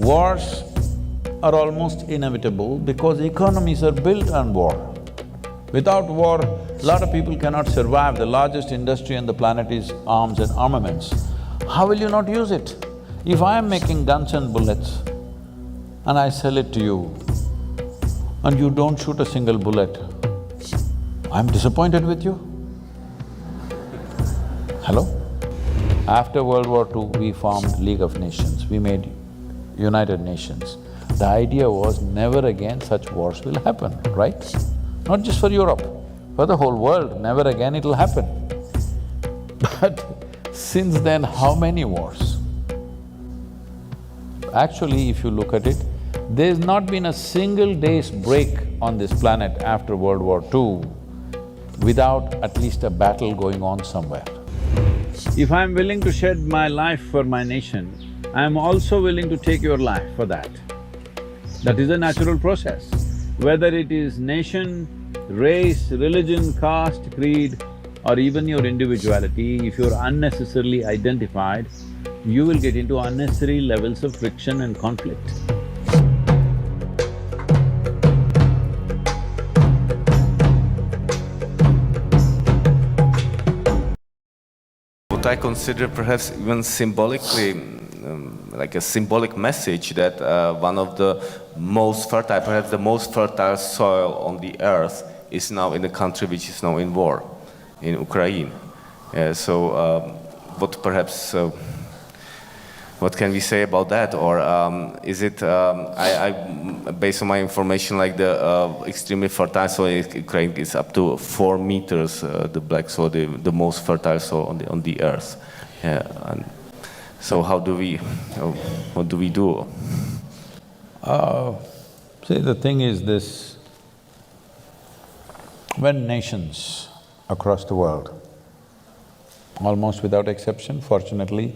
Wars are almost inevitable because economies are built on war. Without war, lot of people cannot survive. The largest industry on the planet is arms and armaments. How will you not use it? If I am making guns and bullets and I sell it to you and you don't shoot a single bullet, I'm disappointed with you. Hello? After World War II, we formed League of Nations, we made United Nations. The idea was never again such wars will happen, right? Not just for Europe, for the whole world, never again it'll happen. But since then, how many wars? Actually, if you look at it, there's not been a single day's break on this planet after World War II without at least a battle going on somewhere. If I'm willing to shed my life for my nation, I'm also willing to take your life for that. That is a natural process. Whether it is nation, race, religion, caste, creed, or even your individuality, if you're unnecessarily identified, you will get into unnecessary levels of friction and conflict. What I consider perhaps even symbolically, like a symbolic message that one of the most fertile, perhaps the most fertile soil on the earth is now in a country which is now in war, in Ukraine. What perhaps, what can we say about that? Or is it, based on my information, like the extremely fertile soil in Ukraine is up to 4 meters, the black soil, the most fertile soil on the earth. So how do we, what do we do? See, the thing is this, when nations across the world, almost without exception, fortunately,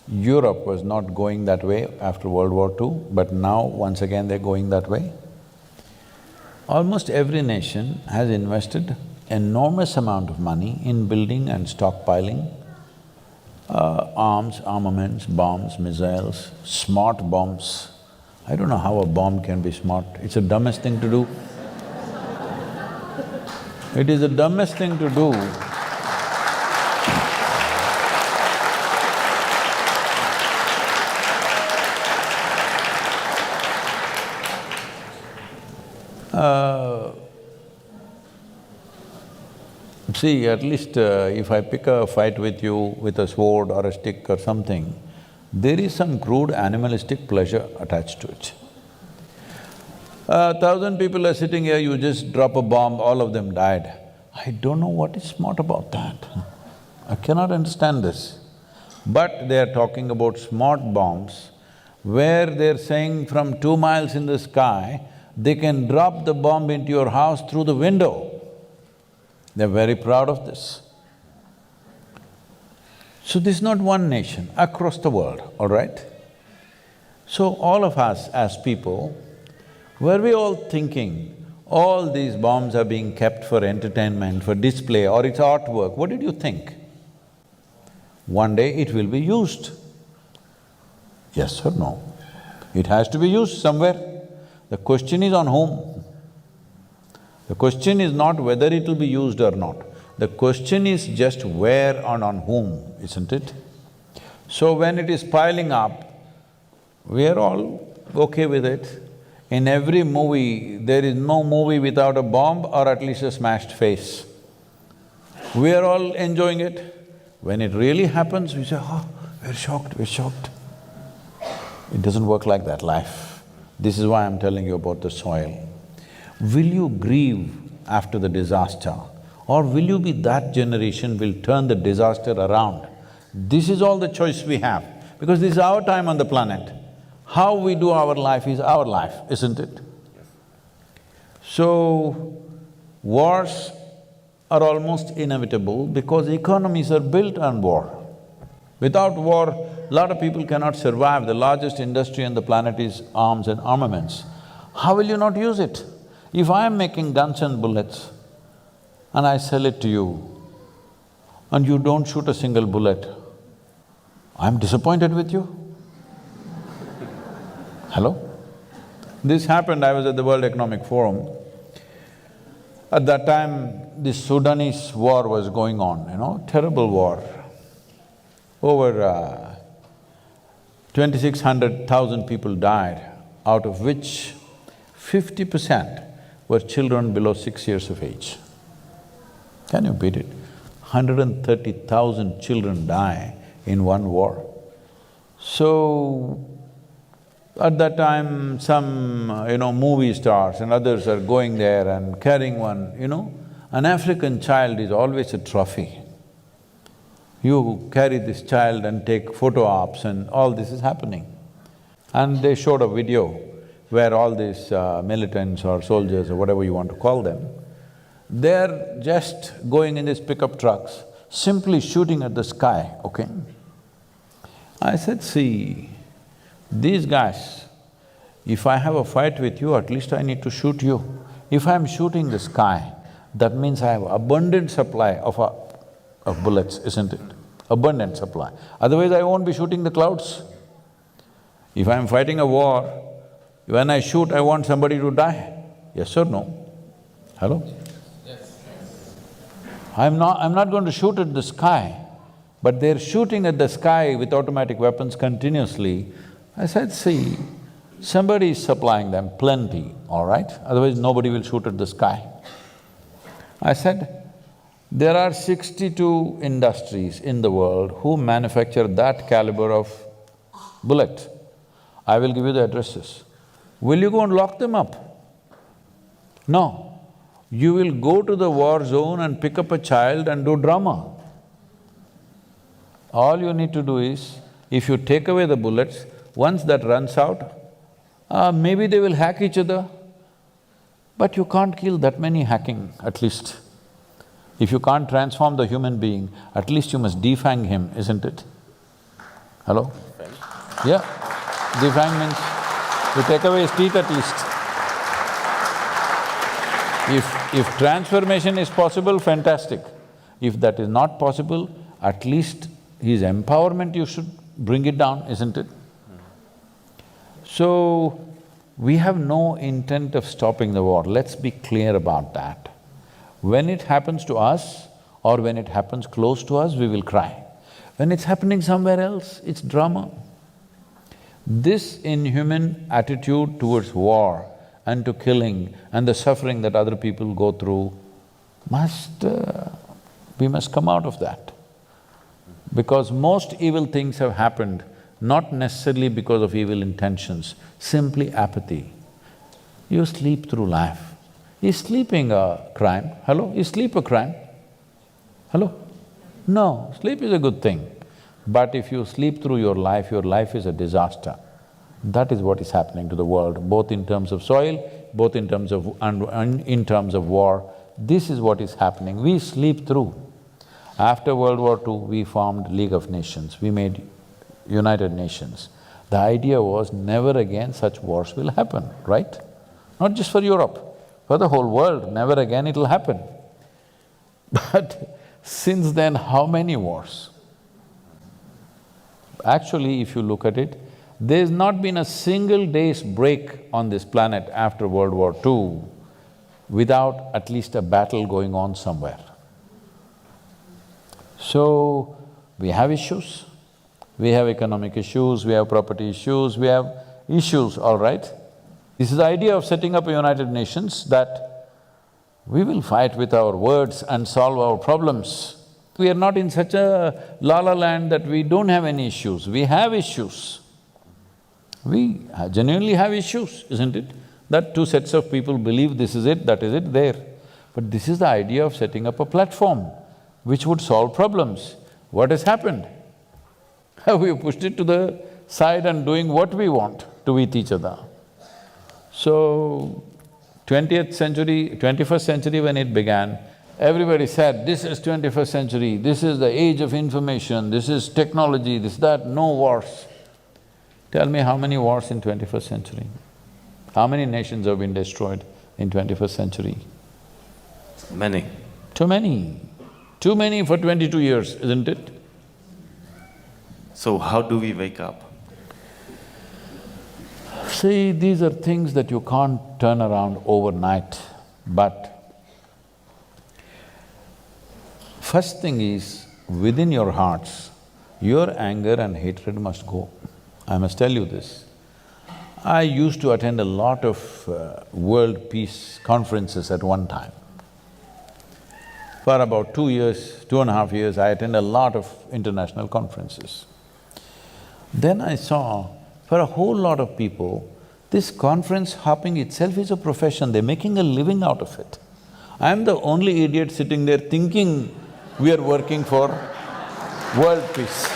Europe was not going that way after World War II, but now once again they're going that way. Almost every nation has invested enormous amount of money in building and stockpiling arms, armaments, bombs, missiles, smart bombs. I don't know how a bomb can be smart, it's the dumbest thing to do. It is the dumbest thing to do. See, at least if I pick a fight with you with a sword or a stick or something, there is some crude animalistic pleasure attached to it. 1,000 people are sitting here, you just drop a bomb, all of them died. I don't know what is smart about that. I cannot understand this. But they are talking about smart bombs, where they're saying from 2 miles in the sky, they can drop the bomb into your house through the window. They're very proud of this. So this is not one nation, across the world, all right? So all of us as people, were we all thinking, all these bombs are being kept for entertainment, for display, or it's artwork, what did you think? One day it will be used. Yes or no? It has to be used somewhere. The question is on whom? The question is not whether it will be used or not. The question is just where and on whom, isn't it? So when it is piling up, we are all okay with it. In every movie, there is no movie without a bomb or at least a smashed face. We are all enjoying it. When it really happens, we say, oh, we're shocked. It doesn't work like that, life. This is why I'm telling you about the soil. Will you grieve after the disaster, or will you be that generation will turn the disaster around? This is all the choice we have, because this is our time on the planet. How we do our life is our life, isn't it? So, wars are almost inevitable because economies are built on war. Without war, lot of people cannot survive. The largest industry on the planet is arms and armaments. How will you not use it? If I am making guns and bullets and I sell it to you and you don't shoot a single bullet, I'm disappointed with you. Hello? This happened, I was at the World Economic Forum. At that time, this Sudanese war was going on, terrible war. Over 2,600,000 people died, out of which 50% were children below 6 years of age. Can you beat it? 130,000 children die in one war. So, at that time, some, movie stars and others are going there and carrying one, an African child is always a trophy. You carry this child and take photo ops and all this is happening. And they showed a video where all these militants or soldiers or whatever you want to call them, they're just going in these pickup trucks, simply shooting at the sky, okay? I said, see, these guys, if I have a fight with you, at least I need to shoot you. If I'm shooting the sky, that means I have abundant supply of bullets, isn't it? Abundant supply. Otherwise, I won't be shooting the clouds. If I'm fighting a war, when I shoot, I want somebody to die. Yes or no? Hello? Yes. I'm not going to shoot at the sky, but they're shooting at the sky with automatic weapons continuously. I said, see, somebody is supplying them plenty, all right? Otherwise, nobody will shoot at the sky. I said, there are 62 industries in the world who manufacture that caliber of bullet. I will give you the addresses. Will you go and lock them up? No. You will go to the war zone and pick up a child and do drama. All you need to do is, if you take away the bullets, once that runs out, maybe they will hack each other, but you can't kill that many hacking, at least. If you can't transform the human being, at least you must defang him, isn't it? Hello? Yeah, defang means you take away his teeth at least. If transformation is possible, fantastic. If that is not possible, at least his empowerment you should bring it down, isn't it? So, we have no intent of stopping the war, let's be clear about that. When it happens to us or when it happens close to us, we will cry. When it's happening somewhere else, it's drama. This inhuman attitude towards war and to killing and the suffering that other people go through we must come out of that. Because most evil things have happened not necessarily because of evil intentions, simply apathy. You sleep through life. Is sleeping a crime? Hello? Is sleep a crime? Hello? No, sleep is a good thing. But if you sleep through your life is a disaster. That is what is happening to the world, both in terms of soil, both in terms of… and in terms of war. This is what is happening, we sleep through. After World War II, we formed League of Nations, we made United Nations. The idea was never again such wars will happen, right? Not just for Europe, for the whole world, never again it'll happen. But since then, how many wars? Actually, if you look at it, there's not been a single day's break on this planet after World War II without at least a battle going on somewhere. So, we have issues. We have economic issues, we have property issues, we have issues, all right? This is the idea of setting up a United Nations, that we will fight with our words and solve our problems. We are not in such a la-la land that we don't have any issues, we have issues. We genuinely have issues, isn't it? That two sets of people believe this is it, that is it, there. But this is the idea of setting up a platform which would solve problems. What has happened? We have pushed it to the side and doing what we want to with each other. So, 20th century, 21st century when it began, everybody said, this is 21st century, this is the age of information, this is technology, this, that, no wars. Tell me how many wars in 21st century? How many nations have been destroyed in 21st century? Many. Too many. Too many for 22 years, isn't it? So how do we wake up? See, these are things that you can't turn around overnight, but first thing is, within your hearts, your anger and hatred must go. I must tell you this. I used to attend a lot of world peace conferences at one time. For about 2 years, 2.5 years, I attended a lot of international conferences. Then I saw, for a whole lot of people, this conference hopping itself is a profession, they're making a living out of it. I'm the only idiot sitting there thinking we are working for world peace.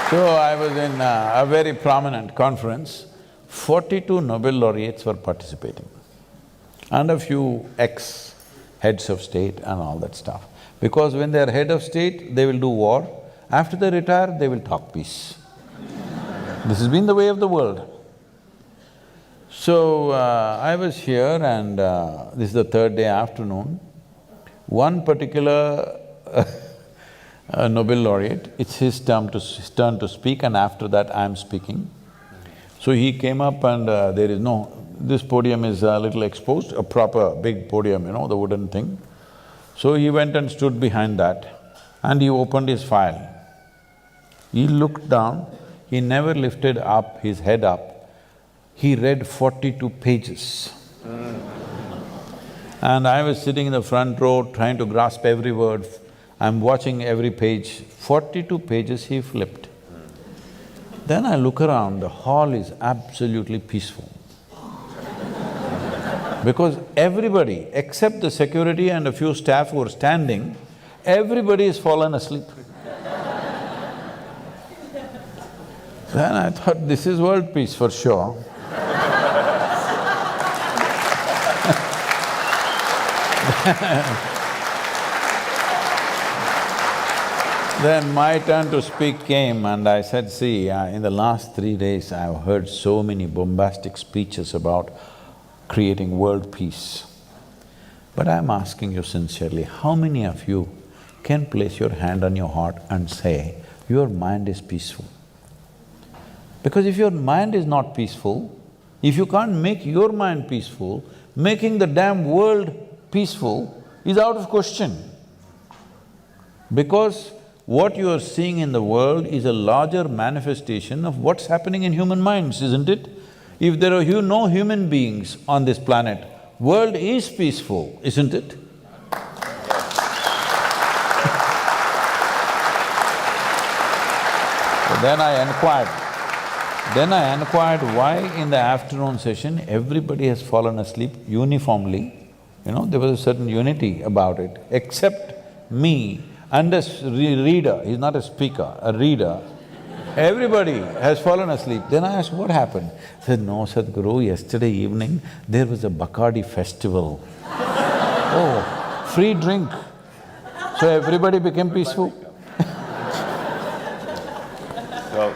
So I was in a very prominent conference, 42 Nobel laureates were participating and a few ex-heads of state and all that stuff. Because when they're head of state, they will do war. After they retire, they will talk peace. This has been the way of the world. So, I was here and this is the third day afternoon. One particular Nobel laureate, it's his turn to speak, and after that I'm speaking. So he came up and there is this podium is a little exposed, a proper big podium, the wooden thing. So he went and stood behind that and he opened his file. He looked down, he never lifted up his head up, he read 42 pages. And I was sitting in the front row trying to grasp every word. I'm watching every page, 42 pages he flipped. Then I look around, the hall is absolutely peaceful. Because everybody, except the security and a few staff who are standing, everybody has fallen asleep. Then I thought, this is world peace for sure. Then my turn to speak came and I said, see, in the last 3 days I've heard so many bombastic speeches about creating world peace. But I'm asking you sincerely, how many of you can place your hand on your heart and say, your mind is peaceful? Because if your mind is not peaceful, if you can't make your mind peaceful, making the damn world peaceful is out of question. Because what you are seeing in the world is a larger manifestation of what's happening in human minds, isn't it? If there are no human beings on this planet, world is peaceful, isn't it? Then I inquired why in the afternoon session everybody has fallen asleep uniformly. There was a certain unity about it, except me and a reader, he's not a speaker, a reader. Everybody has fallen asleep. Then I asked, what happened? He said, no, Sadhguru, yesterday evening there was a Bacardi festival. Oh, free drink. So everybody became peaceful. So,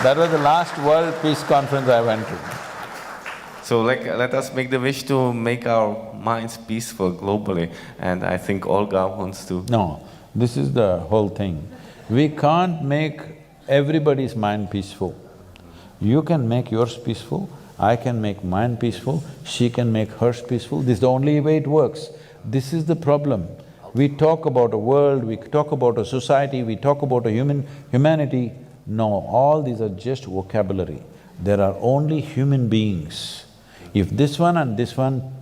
that was the last World Peace Conference I went to. So let us make the wish to make our minds peaceful globally, and I think Olga wants to… No, this is the whole thing. We can't make everybody's mind peaceful. You can make yours peaceful, I can make mine peaceful, she can make hers peaceful, this is the only way it works. This is the problem. We talk about a world, we talk about a society, we talk about a humanity. No, all these are just vocabulary. There are only human beings. If this one and this one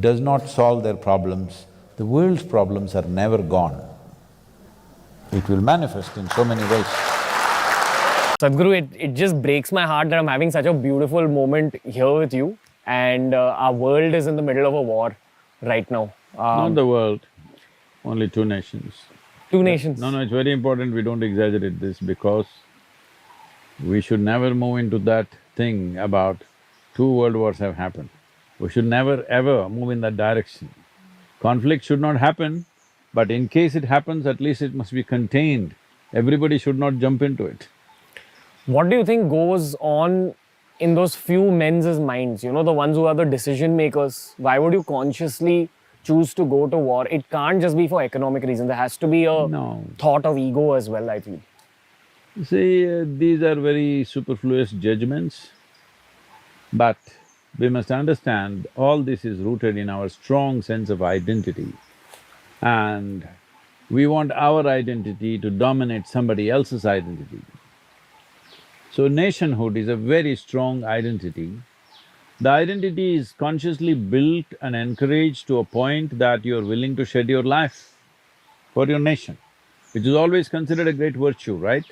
does not solve their problems, the world's problems are never gone. It will manifest in so many ways. Sadhguru, it just breaks my heart that I'm having such a beautiful moment here with you, and our world is in the middle of a war right now. Not the world, only 2 nations. 2 nations. No, it's very important we don't exaggerate this because we should never move into that thing about 2 world wars have happened. We should never ever move in that direction. Conflict should not happen, but in case it happens, at least it must be contained. Everybody should not jump into it. What do you think goes on in those few men's minds, the ones who are the decision makers? Why would you consciously choose to go to war, it can't just be for economic reasons. There has to be a No. thought of ego as well, I feel. See, these are very superfluous judgments, but we must understand all this is rooted in our strong sense of identity. And we want our identity to dominate somebody else's identity. So nationhood is a very strong identity. The identity is consciously built and encouraged to a point that you're willing to shed your life for your nation, which is always considered a great virtue, right?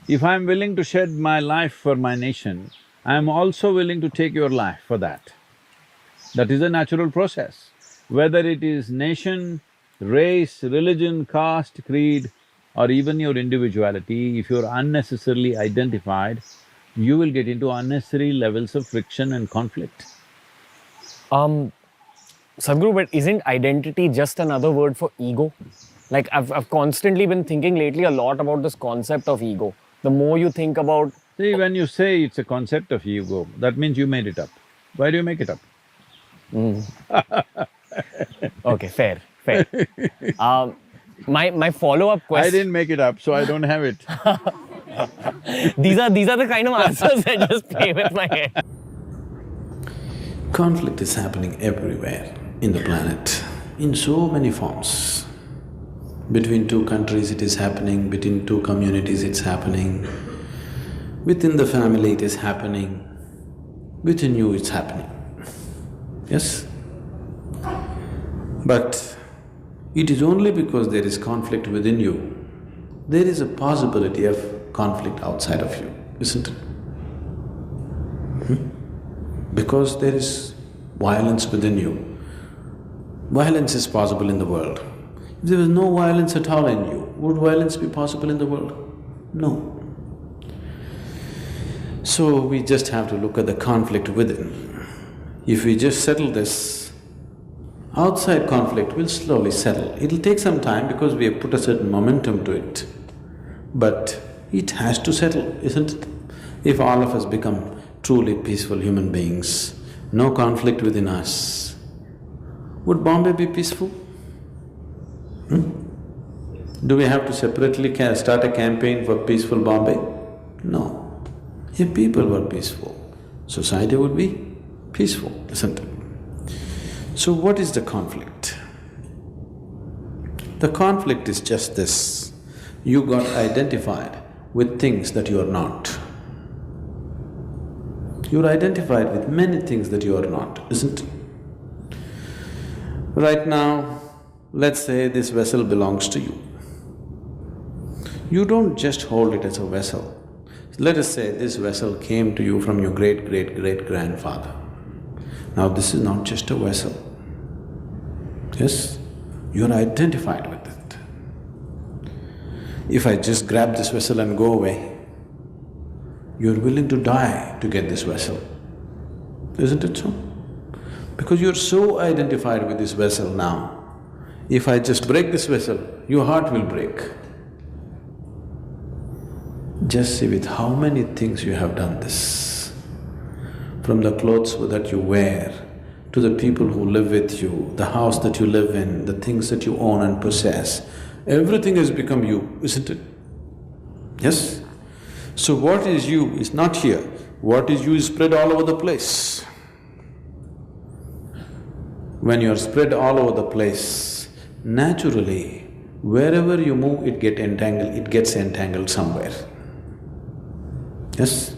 If I'm willing to shed my life for my nation, I'm also willing to take your life for that. That is a natural process. Whether it is nation, race, religion, caste, creed, or even your individuality, if you're unnecessarily identified, you will get into unnecessary levels of friction and conflict. Sadhguru, but isn't identity just another word for ego? Like I've constantly been thinking lately a lot about this concept of ego. The more you think about… See, when you say it's a concept of ego, that means you made it up. Why do you make it up? Okay, fair. My follow-up I question… didn't make it up, so I don't have it. These are the kind of answers that just play with my head. Conflict is happening everywhere in the planet, in so many forms. Between two countries it is happening, between two communities it's happening, within the family it is happening, within you it's happening. Yes? But it is only because there is conflict within you, there is a possibility of conflict outside of you, isn't it? Because there is violence within you. Violence is possible in the world. If there was no violence at all in you, would violence be possible in the world? No. So we just have to look at the conflict within. If we just settle this, outside conflict will slowly settle. It'll take some time because we have put a certain momentum to it. But it has to settle, isn't it? If all of us become truly peaceful human beings, no conflict within us, would Bombay be peaceful? Do we have to separately start a campaign for peaceful Bombay? No. If people were peaceful, society would be peaceful, isn't it? So what is the conflict? The conflict is just this: you got identified with things that you are not. You're identified with many things that you are not, isn't it? Right now, let's say this vessel belongs to you. You don't just hold it as a vessel. Let us say this vessel came to you from your great-great-great-grandfather. Now this is not just a vessel. Yes, you're identified with it. If I just grab this vessel and go away, you're willing to die to get this vessel, isn't it so? Because you're so identified with this vessel now, if I just break this vessel, your heart will break. Just see with how many things you have done this. From the clothes that you wear, to the people who live with you, the house that you live in, the things that you own and possess, everything has become you, isn't it? Yes? So what is you is not here, what is you is spread all over the place. When you are spread all over the place, naturally, wherever you move, it gets entangled somewhere. Yes?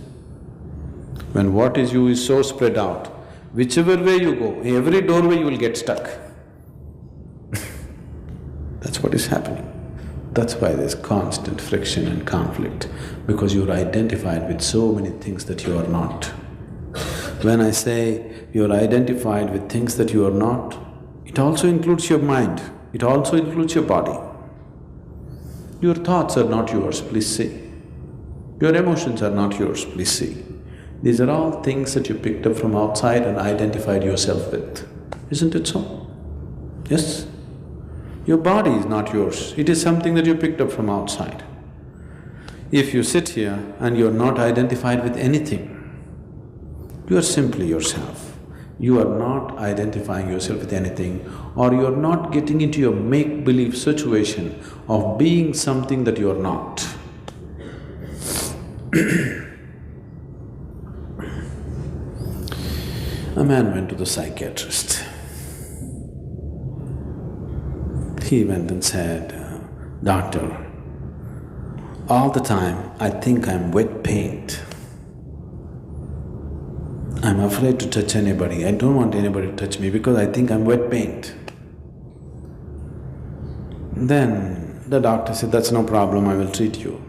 When what is you is so spread out, whichever way you go, every doorway you will get stuck. That's what is happening. That's why there's constant friction and conflict, because you're identified with so many things that you are not. When I say you're identified with things that you are not, it also includes your mind, it also includes your body. Your thoughts are not yours, please see. Your emotions are not yours, please see. These are all things that you picked up from outside and identified yourself with, isn't it so? Yes? Your body is not yours, it is something that you picked up from outside. If you sit here and you're not identified with anything, you are simply yourself. you are not identifying yourself with anything, or you are not getting into your make-believe situation of being something that you are not. A man went to the psychiatrist. He went and said, "Doctor, all the time I think I'm wet paint. I'm afraid to touch anybody. I don't want anybody to touch me because I think I'm wet paint." Then the doctor said, "That's no problem, I will treat you."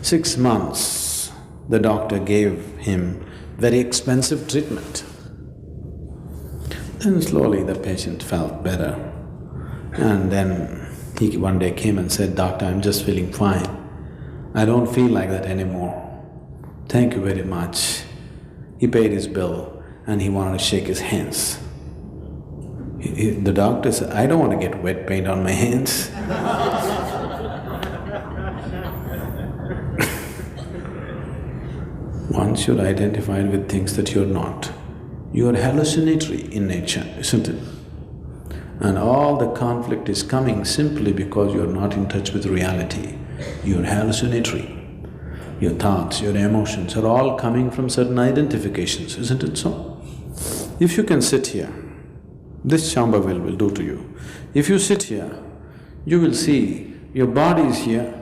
6 months, the doctor gave him very expensive treatment. Then slowly the patient felt better. And then he one day came and said, "Doctor, I'm just feeling fine. I don't feel like that anymore. Thank you very much." He paid his bill and he wanted to shake his hands. The doctor said, "I don't want to get wet paint on my hands." Once you're identified with things that you're not, you're hallucinatory in nature, isn't it? And all the conflict is coming simply because you're not in touch with reality. You're hallucinatory. Your thoughts, your emotions are all coming from certain identifications, isn't it so? If you can sit here, this Shambhavil will do to you. If you sit here, you will see your body is here,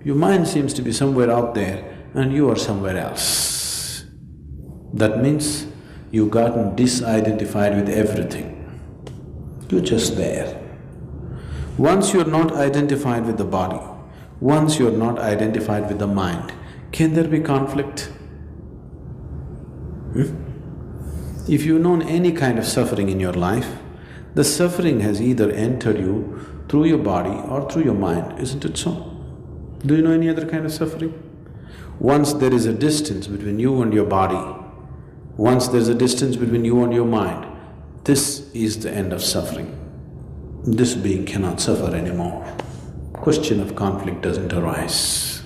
your mind seems to be somewhere out there and you are somewhere else. That means you've gotten disidentified with everything. You're just there. Once you're not identified with the body, once you're not identified with the mind, can there be conflict? If you've known any kind of suffering in your life, the suffering has either entered you through your body or through your mind, isn't it so? Do you know any other kind of suffering? Once there is a distance between you and your body, once there's a distance between you and your mind, this is the end of suffering. This being cannot suffer anymore. Question of conflict doesn't arise.